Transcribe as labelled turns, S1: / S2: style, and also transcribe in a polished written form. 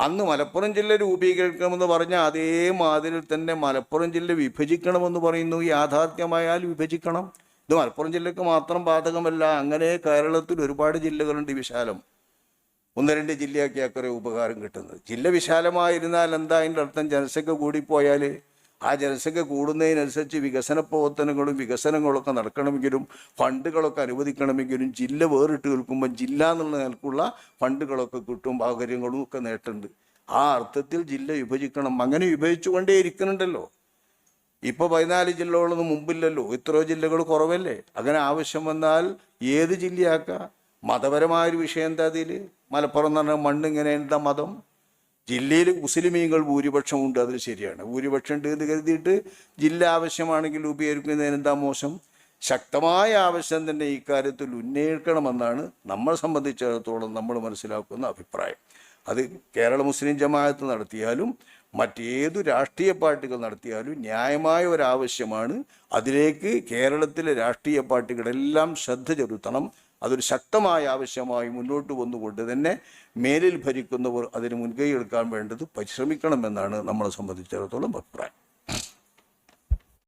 S1: അന്ന് മലപ്പുറം ജില്ല രൂപീകരിക്കണമെന്ന് പറഞ്ഞ അതേ മാതിരിൽ തന്നെ മലപ്പുറം ജില്ല വിഭജിക്കണമെന്ന് പറയുന്നു. യാഥാർത്ഥ്യമായാൽ വിഭജിക്കണം. ഇത് മലപ്പുറം ജില്ലക്ക് മാത്രം ബാധകമല്ല. അങ്ങനെ കേരളത്തിൽ ഒരുപാട് ജില്ലകളുണ്ട് വിശാലം. 1-2 ജില്ലയാക്കിയാൽ കുറേ ഉപകാരം കിട്ടുന്നത്. ജില്ല വിശാലമായിരുന്നാൽ എന്താ അതിൻ്റെ അർത്ഥം? ജനസംഖ്യ കൂടിപ്പോയാൽ ആ ജനസംഖ്യ കൂടുന്നതിനനുസരിച്ച് വികസന പ്രവർത്തനങ്ങളും വികസനങ്ങളൊക്കെ നടക്കണമെങ്കിലും ഫണ്ടുകളൊക്കെ അനുവദിക്കണമെങ്കിലും ജില്ല വേറിട്ട് നിൽക്കുമ്പോൾ ജില്ല എന്നുള്ള നിലക്കുള്ള ഫണ്ടുകളൊക്കെ കിട്ടും, സൗകര്യങ്ങളും ഒക്കെ നേട്ടുണ്ട്. ആ അർത്ഥത്തിൽ ജില്ല വിഭജിക്കണം. അങ്ങനെ വിഭജിച്ചുകൊണ്ടേ ഇരിക്കുന്നുണ്ടല്ലോ. ഇപ്പോൾ 14 ജില്ലകളൊന്നും മുമ്പില്ലല്ലോ. എത്രയോ ജില്ലകൾ കുറവല്ലേ? അങ്ങനെ ആവശ്യം വന്നാൽ ഏത് ജില്ലയാക്കാം. മതപരമായൊരു വിഷയം എന്താ അതിൽ? മലപ്പുറം എന്ന് പറഞ്ഞാൽ മണ്ണ് ഇങ്ങനെ എന്താ മതം? ജില്ലയിൽ മുസ്ലിമീങ്ങൾ ഭൂരിപക്ഷം ഉണ്ട്, അതിൽ ശരിയാണ്. ഭൂരിപക്ഷം ഉണ്ട് എന്ന് കരുതിയിട്ട് ജില്ല ആവശ്യമാണെങ്കിൽ രൂപീകരിക്കുന്നതിന് എന്താ മോശം? ശക്തമായ ആവശ്യം തന്നെ ഇക്കാര്യത്തിൽ ഉന്നയിക്കണമെന്നാണ് നമ്മളെ സംബന്ധിച്ചിടത്തോളം നമ്മൾ മനസ്സിലാക്കുന്ന അഭിപ്രായം. അത് കേരള മുസ്ലിം ജമാഅത്ത് നടത്തിയാലും മറ്റേതു രാഷ്ട്രീയ പാർട്ടികൾ നടത്തിയാലും ന്യായമായ ഒരാവശ്യമാണ്. അതിലേക്ക് കേരളത്തിലെ രാഷ്ട്രീയ പാർട്ടികളെല്ലാം ശ്രദ്ധ ചെലുത്തണം. അതൊരു ശക്തമായ ആവശ്യമായി മുന്നോട്ട് വന്നുകൊണ്ട് തന്നെ മേലിൽ ഭരിക്കുന്നവർ അതിന് മുൻകൈ എടുക്കാൻ വേണ്ടത് പരിശ്രമിക്കണമെന്നാണ് നമ്മളെ സംബന്ധിച്ചിടത്തോളം അഭിപ്രായം.